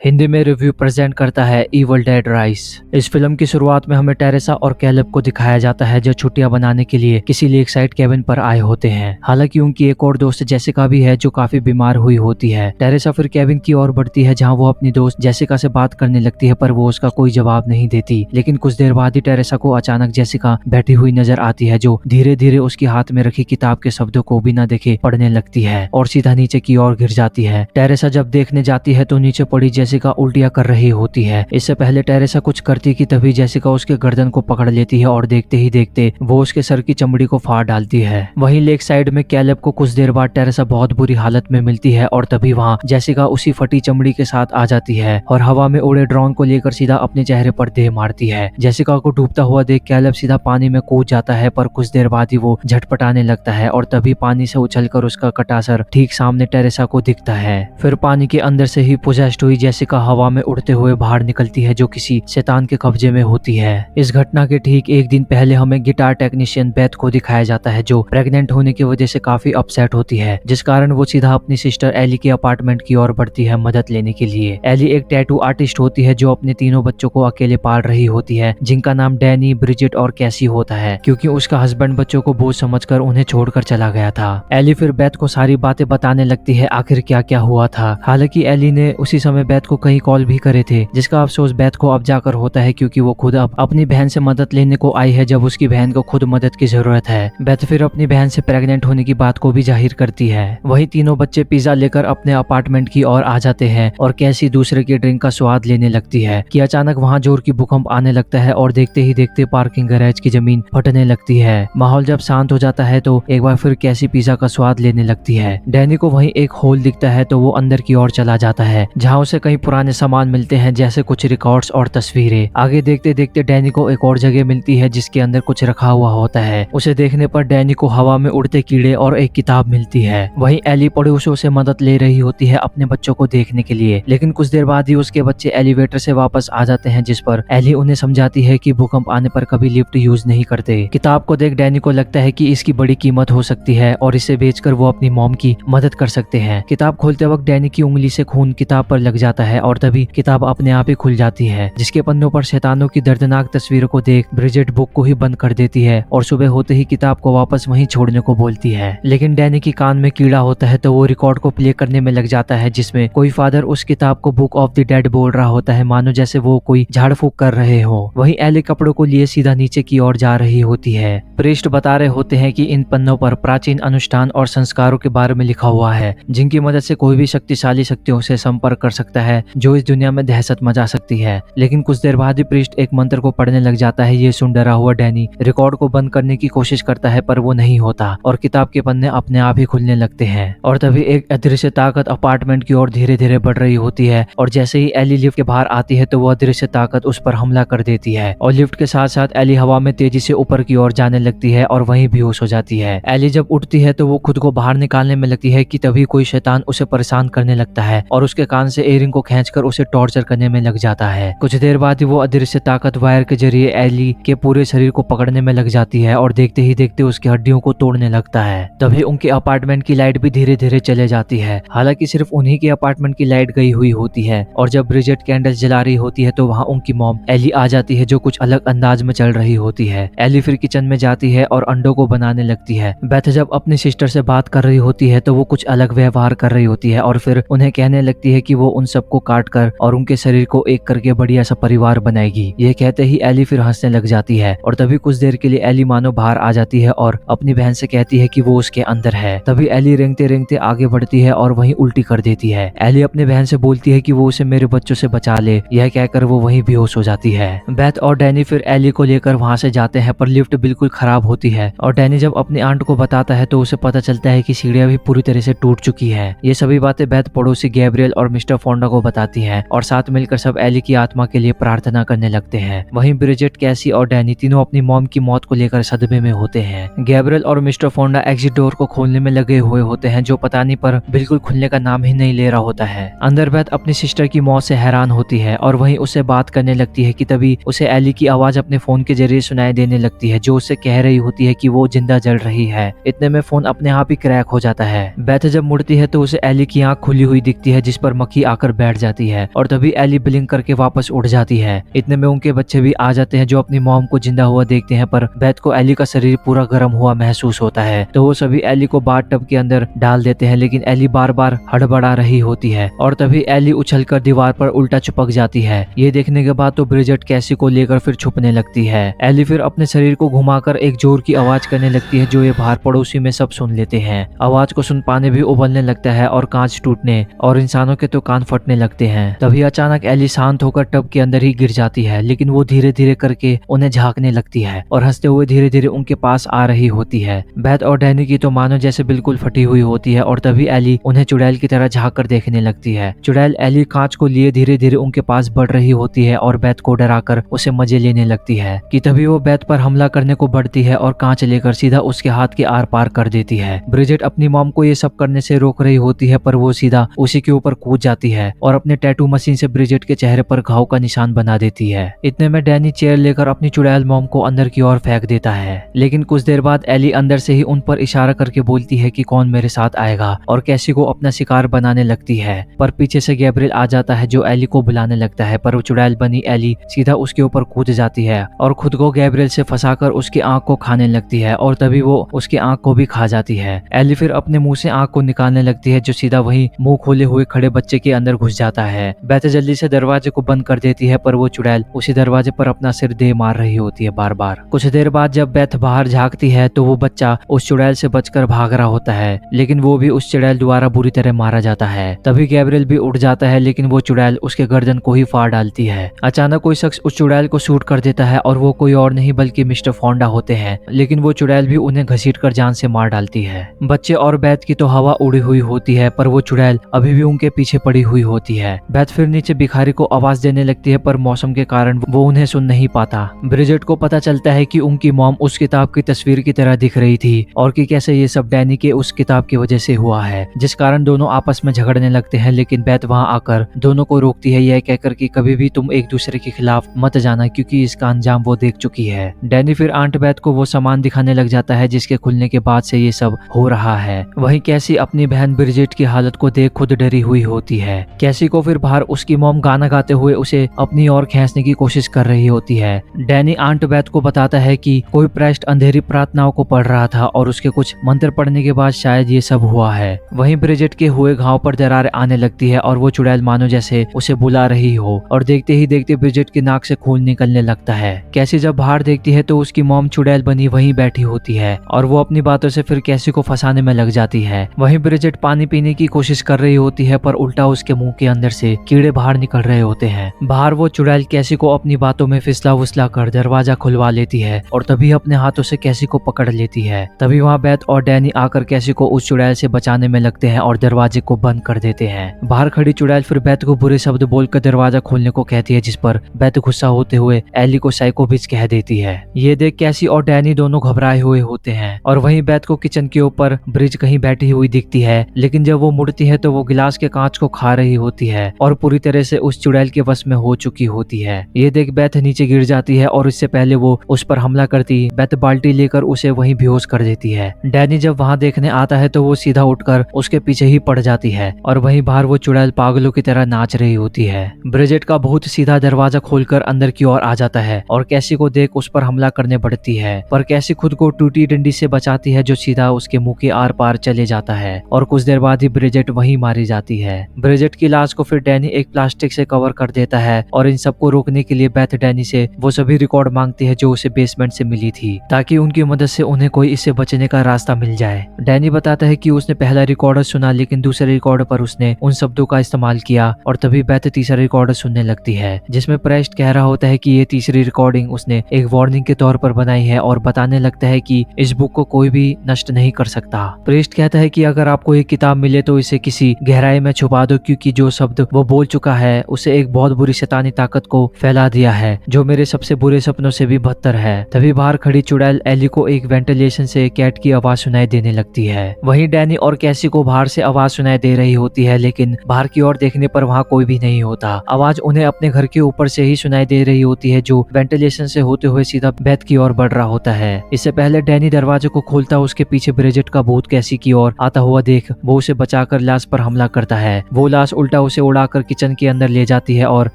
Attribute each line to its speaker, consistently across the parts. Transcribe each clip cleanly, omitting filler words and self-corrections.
Speaker 1: हिंदी में review present करता है इविल डेड राइज। इस फिल्म की शुरुआत में हमें टेरेसा और कैलेब को दिखाया जाता है जो छुट्टियां बनाने के लिए किसी लेक साइड केबिन पर आए होते हैं। हालांकि उनकी एक और दोस्त जेसिका भी है जो काफी बीमार हुई होती है। टेरेसा फिर केबिन की ओर बढ़ती है जहां वो अपनी दोस्त जेसिका से बात करने लगती है, पर वो उसका कोई जवाब नहीं देती। लेकिन कुछ देर बाद ही टेरेसा को अचानक जेसिका बैठी हुई नजर आती है जो धीरे धीरे उसके हाथ में रखी किताब के शब्दों को बिना देखे पढ़ने लगती है और सीधा नीचे की ओर गिर जाती है। टेरेसा जब देखने जाती है तो नीचे पड़ी जेसिका उल्टियां कर रही होती है। इससे पहले टेरेसा कुछ करती कि तभी जेसिका उसके गर्दन को पकड़ लेती है और देखते ही देखते वो उसके सर की चमड़ी को फाड़ डालती है। वहीं लेक साइड में कैलेब को कुछ देर बाद टेरेसा बहुत बुरी हालत में मिलती है और तभी वहां जेसिका उसी फटी चमड़ी के साथ आ जाती है और हवा में उड़े ड्रोन को लेकर सीधा अपने चेहरे पर दे मारती है। जेसिका को डूबता हुआ देख कैलेब सीधा पानी में कूद जाता है, पर कुछ देर बाद ही वो झटपटाने लगता है और तभी पानी से उछलकर उसका कटा सर ठीक सामने टेरेसा को दिखता है। फिर पानी के अंदर से ही पोजेस्ड हुई जेसिका हवा में उड़ते हुए बाहर निकलती है जो किसी शैतान के कब्जे में होती है। इस घटना के ठीक एक दिन पहले हमें गिटार टेक्नीशियन बेथ को दिखाया जाता है जो प्रेग्नेंट होने की वजह से काफी अपसेट होती है, जिस कारण वो सीधा अपनी सिस्टर एली के अपार्टमेंट की ओर बढ़ती है मदद लेने के लिए। एली एक टैटू आर्टिस्ट होती है जो अपने तीनों बच्चों को अकेले पाल रही होती है, जिनका नाम डैनी, ब्रिजिट और कैसी होता है, क्योंकि उसका हस्बैंड बच्चों को बोझ समझकर उन्हें छोड़कर चला गया था। एली फिर बेथ को सारी बातें बताने लगती है आखिर क्या क्या हुआ था। हालांकि एली ने उसी समय बेथ को कई कॉल भी करे थे, जिसका अफसोस बेथ को अब जाकर होता है क्योंकि वो खुद अब अपनी बहन से मदद लेने को आई है जब उसकी बहन को खुद मदद की जरूरत है। बेथ फिर अपनी बहन से प्रेग्नेंट होने की बात को भी जाहिर करती है। वही तीनों बच्चे पिज्जा लेकर अपने अपार्टमेंट की ओर आ जाते हैं और कैसी दूसरे की ड्रिंक का स्वाद लेने लगती है कि अचानक वहां जोर की भूकंप आने लगता है और देखते ही देखते पार्किंग गैरेज की जमीन फटने लगती है। माहौल जब शांत हो जाता है तो एक बार फिर कैसी पिज्जा का स्वाद लेने लगती है। डैनी को वहीं एक होल दिखता है तो वो अंदर की ओर चला जाता है जहाँ उसे कई पुराने सामान मिलते हैं जैसे कुछ रिकॉर्ड्स और तस्वीरें। आगे देखते देखते डैनी को एक और जगह मिलती है जिसके अंदर कुछ रखा हुआ होता है। उसे देखने पर डैनी को हवा में उड़ते कीड़े और एक किताब मिलती है। वहीं एली पड़ोसियों से मदद ले रही होती है अपने बच्चों को देखने के लिए, लेकिन कुछ देर बाद ही उसके बच्चे एलिवेटर से वापस आ जाते हैं, जिस पर एली उन्हें समझाती है कि भूकंप आने पर कभी लिफ्ट यूज नहीं करते। किताब को देख डैनी को लगता है कि इसकी बड़ी कीमत हो सकती है और इसे बेचकर वो अपनी मॉम की मदद कर सकते हैं। किताब खोलते वक्त डैनी की उंगली से खून किताब पर लग जाता है और तभी किताब अपने आप ही खुल जाती है, जिसके पन्नों पर शैतानों की दर्दनाक तस्वीरों को देख ब्रिजिट बुक को ही बंद कर देती है और सुबह होते ही किताब को वापस वहीं छोड़ने को बोलती है। लेकिन डैनी की कान में कीड़ा होता है तो वो रिकॉर्ड को प्ले करने में लग जाता है जिसमें कोई फादर उस किताब को बुक ऑफ द डेड बोल रहा होता है, मानो जैसे वो कोई झाड़ फूक कर रहे हो। वहीं एली कपड़ों को लिए सीधा नीचे की ओर जा रही होती है। प्रीस्ट बता रहे होते हैं कि इन पन्नों पर प्राचीन अनुष्ठान और संस्कारों के बारे में लिखा हुआ है जिनकी मदद से कोई भी शक्तिशाली शक्तियों से संपर्क कर सकता है जो इस दुनिया में दहशत मचा सकती है। लेकिन कुछ देर बाद ही प्रीस्ट एक मंत्र को पढ़ने लग जाता है। ये सुन डरा हुआ डैनी रिकॉर्ड को बंद करने की कोशिश करता है पर वो नहीं होता और किताब के पन्ने अपने आप ही खुलने लगते हैं और तभी एक अदृश्य ताकत अपार्टमेंट की ओर धीरे धीरे बढ़ रही होती है और जैसे ही एली लिफ्ट के बाहर आती है तो वो अदृश्य ताकत उस पर हमला कर देती है और लिफ्ट के साथ साथ एली हवा में तेजी से ऊपर की ओर जाने लगती है और वहीं बेहोश हो जाती है। एली जब उठती है तो वो खुद को बाहर निकालने में लगती है कि तभी कोई शैतान उसे परेशान करने लगता है और उसके कान से एयरिंग को खींचकर उसे टॉर्चर करने में लग जाता है। कुछ देर बाद ही वो अदृश्य ताकत वायर के जरिए एली के पूरे शरीर को पकड़ने में लग जाती है और देखते ही देखते उसकी हड्डियों को तोड़ने लगता है। तभी उनके अपार्टमेंट की लाइट भी धीरे धीरे चले जाती है। हालांकि सिर्फ उन्हीं के अपार्टमेंट की लाइट गई हुई होती है और जब ब्रिजिट कैंडल्स जला रही होती है तो वहाँ उनकी मॉम एली आ जाती है जो कुछ अलग अंदाज में चल रही होती है। एली फिर किचन में जाती है और अंडों को बनाने लगती है। बेथ जब अपनी सिस्टर से बात कर रही होती है तो वो कुछ अलग व्यवहार कर रही होती है और फिर उन्हें कहने लगती है कि वो उन सबको काट कर और उनके शरीर को एक करके बढ़िया सा परिवार बनाएगी। ये कहते ही एली फिर हंसने लग जाती है और तभी कुछ देर के लिए एली मानो बाहर आ जाती है और अपनी बहन से कहती है कि वो उसके अंदर है। तभी एली रेंगते रेंगते आगे बढ़ती है और वहीं उल्टी कर देती है। एली अपनी बहन से बोलती है कि वो उसे मेरे बच्चों से बचा ले। यह कहकर वो वहीं बेहोश हो जाती है। बेथ और डैनी फिर एली को लेकर वहां से जाते हैं पर लिफ्ट बिल्कुल खराब होती है और डैनी जब अपनी आंट को बताता है तो उसे पता चलता है कि सीढ़ियां भी पूरी तरह से टूट चुकी है। ये सभी बातें बेथ पड़ोसी गैब्रियल और मिस्टर फोंडा को बताती है और साथ मिलकर सब एली की आत्मा के लिए प्रार्थना करने लगते हैं। वहीं ब्रिजिट, कैसी और डैनी तीनों अपनी मॉम की मौत को लेकर सदमे में होते हैं। गैब्रियल और मिस्टर फोंडा एग्जिट डोर को खोलने में लगे हुए होते हैं जो पता नहीं पर बिल्कुल खुलने का नाम ही नहीं ले रहा होता है। अंदर बेथ अपनी सिस्टर की मौत से हैरान होती है और वहीं उससे बात करने लगती है कि तभी उसे एली की आवाज अपने फोन के जरिए सुनाई देने लगती है जो उससे कह रही होती है कि वो जिंदा जल रही है। इतने में फोन अपने आप ही क्रैक हो जाता है। बेथ जब मुड़ती है तो उसे एली की आंख खुली हुई दिखती है जिस पर मक्खी आकर बैठ बैठ जाती है और तभी एली ब्लिंक करके वापस उठ जाती है। इतने में उनके बच्चे भी आ जाते हैं जो अपनी मॉम को जिंदा हुआ देखते हैं, पर बेथ को एली का शरीर पूरा गर्म हुआ महसूस होता है। तो वो सभी एली को बाथ टब के अंदर डाल देते हैं, लेकिन एली बार बार हड़बड़ा रही होती है और तभी एली उछलकर दीवार पर उल्टा चिपक जाती है। ये देखने के बाद तो ब्रिजेट कैसी को लेकर फिर छुपने लगती है। एली फिर अपने शरीर को घुमाकर एक जोर की आवाज करने लगती है जो ये बाहर पड़ोसी में सब सुन लेते हैं। आवाज को सुन पानी भी उबलने लगता है और कांच टूटने और इंसानों के तो कान फटने लगते हैं। तभी अचानक एली शांत होकर टब के अंदर ही गिर जाती है, लेकिन वो धीरे धीरे करके उन्हें झांकने लगती है और हंसते हुए धीरे धीरे उनके पास आ रही होती है। बेथ और डैनी की तो मानो जैसे बिल्कुल फटी हुई होती है और तभी एली उन्हें चुड़ैल की तरह झांक कर देखने लगती है। चुड़ैल एली कांच को लिए धीरे धीरे उनके पास बढ़ रही होती है और बेथ को डराकर उसे मजे लेने लगती है कि तभी वो बेथ पर हमला करने को बढ़ती है और कांच लेकर सीधा उसके हाथ के आर पार कर देती है। ब्रिजेट अपनी मॉम को ये सब करने से रोक रही होती है, पर वो सीधा उसी के ऊपर कूद जाती है और अपने टैटू मशीन से ब्रिजेट के चेहरे पर घाव का निशान बना देती है। इतने में डैनी चेयर लेकर अपनी चुड़ैल मॉम को अंदर की ओर फेंक देता है, लेकिन कुछ देर बाद एली अंदर से ही उन पर इशारा करके बोलती है कि कौन मेरे साथ आएगा और कैसी को अपना शिकार बनाने लगती है। पर पीछे से गैब्रियल आ जाता है जो एली को बुलाने लगता है, पर वो चुड़ैल बनी एली सीधा उसके ऊपर कूद जाती है और खुद को गैब्रियल से फंसाकर उसकी आंख को खाने लगती है और तभी वो उसकी आंख को भी खा जाती है। एली फिर अपने मुंह से आंख को निकालने लगती है जो सीधा वही मुंह खोले हुए खड़े बच्चे के अंदर घुस जाता है। बेथ जल्दी से दरवाजे को बंद कर देती है, पर वो चुड़ैल उसी दरवाजे पर अपना सिर दे मार रही होती है बार बार। कुछ देर बाद जब बेथ बाहर झांकती है तो वो बच्चा उस चुड़ैल से बचकर भाग रहा होता है, लेकिन वो भी उस चुड़ैल द्वारा बुरी तरह मारा जाता है। तभी गैब्रियल भी उठ जाता है, लेकिन वो चुड़ैल उसके गर्दन को ही फाड़ डालती है। अचानक कोई शख्स उस चुड़ैल को शूट कर देता है और वो कोई और नहीं बल्कि मिस्टर फोंडा होते हैं, लेकिन वो चुड़ैल भी उन्हें घसीटकर जान से मार डालती है। बच्चे और बेथ की तो हवा उड़ी हुई होती है, पर वो चुड़ैल अभी भी उनके पीछे पड़ी हुई होती है। बेथ फिर नीचे भिखारी को आवाज देने लगती है, पर मौसम के कारण वो उन्हें सुन नहीं पाता। ब्रिजेट को पता चलता है कि उनकी मॉम उस किताब की तस्वीर की तरह दिख रही थी और कि कैसे ये सब डैनी के उस किताब की वजह से हुआ है, जिस कारण दोनों आपस में झगड़ने लगते हैं। लेकिन बेथ वहां आकर दोनों को रोकती है, यह कहकर कि कभी भी तुम एक दूसरे के खिलाफ मत जाना, क्योंकि इसका अंजाम वो देख चुकी है। डैनी फिर आंट बेथ को वो सामान दिखाने लग जाता है जिसके खुलने के बाद से ये सब हो रहा है। वहीं कैसी अपनी बहन ब्रिजेट की हालत को देख खुद डरी हुई होती है। कैसी को फिर बाहर उसकी मॉम गाना गाते हुए उसे अपनी ओर खींचने की कोशिश कर रही होती है। डैनी आंट बेथ को बताता है कि कोई प्रेस्ट अंधेरी प्रार्थनाओं को पढ़ रहा था और उसके कुछ मंत्र पढ़ने के बाद शायद ये सब हुआ है। वहीं ब्रिजेट के हुए घाव पर दरारें आने लगती है और वो चुड़ैल मानो जैसे उसे बुला रही हो और देखते ही देखते ब्रिजेट की नाक से खून निकलने लगता है। कैसी जब बाहर देखती है तो उसकी मॉम चुड़ैल बनी वहीं बैठी होती है और वो अपनी बातों से फिर कैसी को फंसाने में लग जाती है। वहीं ब्रिजेट पानी पीने की कोशिश कर रही होती है, पर उल्टा उसके मुंह के अंदर से कीड़े बाहर निकल रहे होते हैं। बाहर वो चुड़ैल कैसी को अपनी बातों में फिसला वुसला कर दरवाजा खुलवा लेती है और तभी अपने हाथों से कैसी को पकड़ लेती है। तभी वहाँ बेथ और डैनी आकर कैसी को उस चुड़ैल से बचाने में लगते हैं और दरवाजे को बंद कर देते हैं। बाहर खड़ी चुड़ैल फिर बेथ को बुरे शब्द बोलकर दरवाजा खोलने को कहती है, जिस पर बेथ गुस्सा होते हुए एली को साइको बिच कह देती है। ये देख कैसी और डैनी दोनों घबराए हुए होते हैं और वहीं बेथ को किचन के ऊपर ब्रिज कहीं बैठी हुई दिखती है, लेकिन जब वो मुड़ती है तो वो गिलास के कांच को खा रही होती है और पूरी तरह से उस चुड़ैल के वश में हो चुकी होती है। ये देख बेथ नीचे गिर जाती है और इससे पहले वो उस पर हमला करती बेथ बाल्टी लेकर उसे वहीं बेहोश कर देती है। डैनी जब वहां देखने आता है तो वो सीधा उठकर उसके पीछे ही पड़ जाती है और वहीं बाहर वो चुड़ैल पागलों की तरह नाच रही होती है। ब्रिजेट का बहुत सीधा दरवाजा खोलकर अंदर की ओर आ जाता है और कैसी को देख उस पर हमला करने बढ़ती है, पर कैसी खुद को टूटी डंडी से बचाती है जो सीधा उसके मुंह के आर पार चले जाता है और कुछ देर बाद ही ब्रिजेट वहीं मारी जाती है। ब्रिजेट की लाश को फिर डैनी एक प्लास्टिक से कवर कर देता है और इन सबको रोकने के लिए बेथ डैनी से वो सभी रिकॉर्ड मांगती है जो उसे बेसमेंट से मिली थी, ताकि उनकी मदद से उन्हें कोई इससे बचने का रास्ता मिल जाए। डैनी बताता है कि उसने पहला रिकॉर्डर सुना, लेकिन दूसरे रिकॉर्डर पर उसने उन शब्दों का इस्तेमाल किया और तभी बेथ तीसरा रिकॉर्डर सुनने लगती है, जिसमें प्रेस्ट कह रहा होता है कि ये तीसरी रिकॉर्डिंग उसने एक वार्निंग के तौर पर बनाई है और बताने लगता है कि इस बुक को कोई भी नष्ट नहीं कर सकता। प्रेस्ट कहता है कि अगर आपको एक किताब मिले तो इसे किसी गहराई में छुपा दो, क्योंकि जो शब्द वो बोल चुका है उसे एक बहुत बुरी शैतानी ताकत को फैला दिया है जो मेरे सबसे बुरे सपनों से भी बदतर है। तभी बाहर खड़ी चुड़ैल एली को एक वेंटिलेशन से कैट की आवाज सुनाई देने लगती है। वहीं डैनी और कैसी को बाहर से आवाज सुनाई दे रही होती है, लेकिन बाहर की ओर देखने पर वहाँ कोई भी नहीं होता। आवाज उन्हें अपने घर के ऊपर से ही सुनाई दे रही होती है जो वेंटिलेशन से होते हुए सीधा बेथ की ओर बढ़ रहा होता है। इससे पहले डैनी दरवाजे को खोलता उसके पीछे ब्रिजेट का भूत कैसी की ओर आता हुआ देख वो उसे बचाकर लाश पर हमला करता है। वो लाश उल्टा सीधा उसे उड़ाकर किचन के अंदर ले जाती है और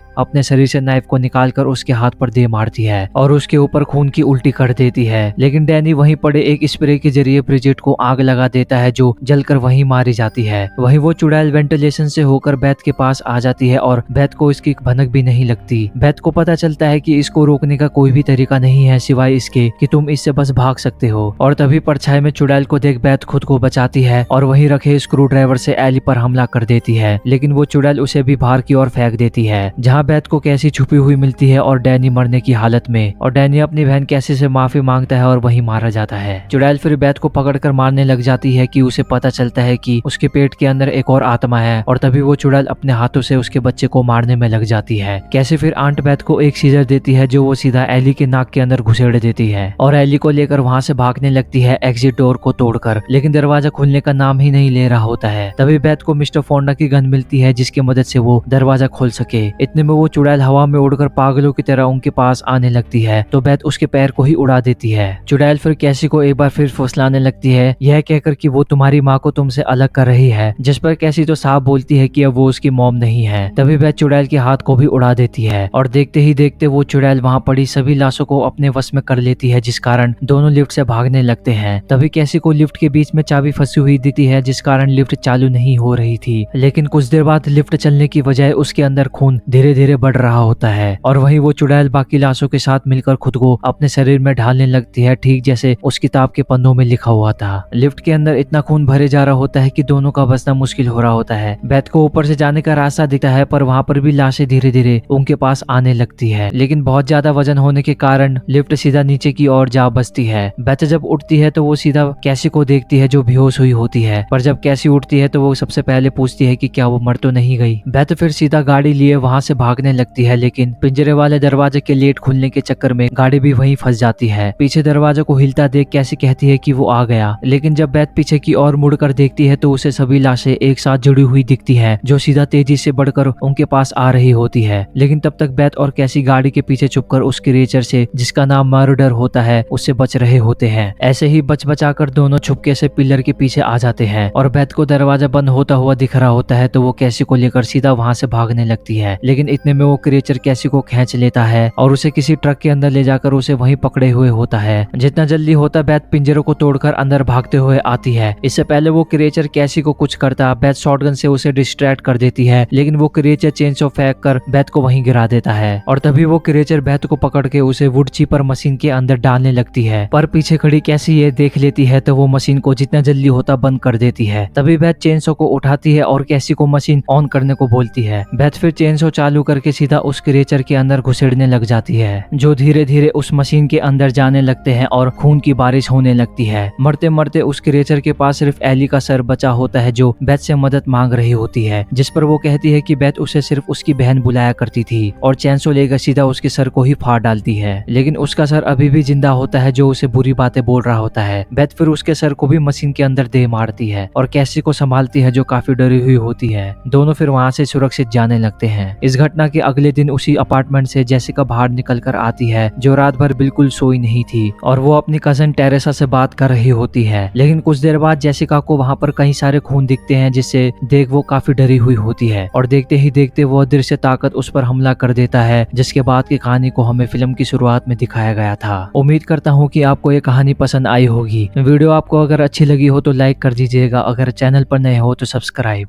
Speaker 1: अपने शरीर से नाइफ को निकालकर उसके हाथ पर दे मारती है और उसके ऊपर खून की उल्टी कर देती है। लेकिन डैनी वहीं पड़े एक स्प्रे के जरिए ब्रिजिट को आग लगा देता है जो जलकर वहीं मारी जाती है। वहीं वो चुड़ैल वेंटिलेशन से होकर बेथ के पास आ जाती है और बेथ को इसकी भनक भी नहीं लगती। बेथ को पता चलता है कि इसको रोकने का कोई भी तरीका नहीं है सिवाय इसके कि तुम इससे बस भाग सकते हो। और तभी परछाई में चुड़ैल को देख बेथ खुद को बचाती है और वहीं रखे स्क्रू ड्राइवर से एली पर हमला कर देती है। लेकिन वो चुड़ैल उसे भी बाहर की ओर फेंक देती है जहाँ बेथ को कैसी छुपी हुई मिलती है और डैनी मरने की हालत में। और डैनी अपनी बहन कैसी से माफी मांगता है और वहीं मारा जाता है। चुड़ैल फिर बेथ को पकड़कर मारने लग जाती है कि उसे पता चलता है कि उसके पेट के अंदर एक और आत्मा है। और तभी वो चुड़ैल अपने हाथों से उसके बच्चे को मारने में लग जाती है। कैसे फिर आंट बेथ को एक सीजर देती है जो वो सीधा एली के नाक के अंदर घुसेड़ देती है और एली को लेकर वहां से भागने लगती है एग्जिट डोर को तोड़कर। लेकिन दरवाजा खुलने का नाम ही नहीं ले रहा होता है। तभी बेथ को मिस्टर फोंडा की गन मिलती है जिसकी मदद से वो दरवाजा खोल सके। इतने में वो चुड़ैल हवा में उड़कर पागलों की तरह उनके पास आने लगती है तो बेथ उसके पैर को ही उड़ा देती है। चुड़ैल फिर कैसी को एक बार फिर फुसलाने लगती है यह कहकर कि वो तुम्हारी माँ को तुमसे अलग कर रही है, जिस पर कैसी तो साफ बोलती है कि अब वो उसकी मॉम नहीं है। तभी बेथ चुड़ैल के हाथ को भी उड़ा देती है और देखते ही देखते वो चुड़ैल वहाँ पड़ी सभी लाशों को अपने वश में कर लेती है जिस कारण दोनों लिफ्ट से भागने लगते हैं। तभी कैसी को लिफ्ट के बीच में चाबी फंसी हुई दिखती है जिस कारण लिफ्ट चालू नहीं हो रही थी। लेकिन कुछ देर बाद लिफ्ट चलने की बजाय उसके अंदर खून धीरे धीरे बढ़ रहा होता है और वहीं वो चुड़ैल बाकी लाशों के साथ मिलकर खुद को अपने शरीर में ढालने लगती है ठीक जैसे उस किताब के पन्नों में लिखा हुआ था। लिफ्ट के अंदर इतना खून भरे जा रहा होता है कि दोनों का बचना मुश्किल हो रहा होता है। बेथ को ऊपर से जाने का रास्ता दिखता है पर वहाँ पर भी लाशें धीरे धीरे उनके पास आने लगती है। लेकिन बहुत ज्यादा वजन होने के कारण लिफ्ट सीधा नीचे की ओर जा बसती है। बेथ जब उठती है तो वो सीधा कैसी को देखती है जो बेहोश हुई होती है। पर जब कैसी उठती है तो वो सबसे पहले पूछती है कि क्या वो मर तो नहीं गई। बेथ फिर सीधा गाड़ी लिए वहाँ से भागने लगती है लेकिन पिंजरे वाले दरवाजे के लेट खुलने के चक्कर में गाड़ी भी वहीं फंस जाती है। पीछे दरवाजे को हिलता देख कैसी कहती है कि वो आ गया। लेकिन जब बेथ पीछे की ओर मुड़कर देखती है तो उसे सभी लाशें एक साथ जुड़ी हुई दिखती है जो सीधा तेजी से बढ़कर उनके पास आ रही होती है। लेकिन तब तक बेथ और कैसी गाड़ी के पीछे छुपकर उस क्रिएचर से जिसका नाम मर्डर होता है उससे बच रहे होते हैं। ऐसे ही बच बचाकर दोनों छुपके से पिलर के पीछे आ जाते हैं और बेथ को दरवाजा बंद होता हुआ दिख रहा होता है तो वो कैसी को लेकर सीधा वहां से भागने लगती है। लेकिन इतने में वो क्रिएचर कैसी को खींच लेता है और उसे किसी ट्रक के अंदर ले जाकर उसे वहीं पकड़े हुए होता है। जितना जल्दी होता बेथ पिंजरे को तोड़कर अंदर भागते हुए आती है। इससे पहले वो क्रिएचर कैसी को कुछ करता बेथ शॉटगन से उसे डिस्ट्रैक्ट कर देती है लेकिन वो क्रिएचर चेनसॉ फेंक कर बेथ को वहीं गिरा देता है और तभी वो क्रिएचर बेथ को पकड़ के उसे वुड चीपर मशीन के अंदर डालने लगती है। पर पीछे खड़ी कैसी ये देख लेती है तो वो मशीन को जितना जल्दी होता बंद कर देती है। तभी बेथ चेनसॉ को उठाती है और कैसी को मशीन ऑन करने को बोलती है। बेथ फिर चेनसॉ चालू करके सीधा उस क्रिएचर के अंदर घुसेड़ने लग जाती है जो धीरे धीरे उस मशीन के अंदर जाने लगते हैं और खून की बारिश होने लगती है। मरते मरते उस क्रिएचर के पास सिर्फ एली का सर बचा होता है जो बेथ से मदद मांग रही होती है जिस पर वो कहती है कि बेथ उसे सिर्फ उसकी बहन बुलाया करती थी और चेनसॉ लेकर सीधा उसके सर को ही फाड़ डालती है। लेकिन उसका सर अभी भी जिंदा होता है जो उसे बुरी बातें बोल रहा होता है। बेथ फिर उसके सर को भी मशीन के अंदर दे मारती है और कैसी को संभालती है जो काफी डरी हुई होती है। दोनों फिर वहाँ से सुरक्षित जाने लगते हैं। इस घटना के अगले दिन उसी अपार्टमेंट से जेसिका बाहर निकल कर आती है जो रात भर बिल्कुल सोई नहीं थी और वो अपनी कजन टेरेसा से बात कर रही होती है। लेकिन कुछ देर बाद जेसिका को वहाँ पर कई सारे खून दिखते हैं जिससे देख वो काफी डरी हुई होती है और देखते ही देखते वो अदृश्य ताकत उस पर हमला कर देता है जिसके बाद की कहानी को हमें फिल्म की शुरुआत में दिखाया गया था। उम्मीद करता हूँ कि आपको ये कहानी पसंद आई होगी। वीडियो आपको अगर अच्छी लगी हो तो लाइक कर दीजिएगा, अगर चैनल पर नए हो तो सब्सक्राइब।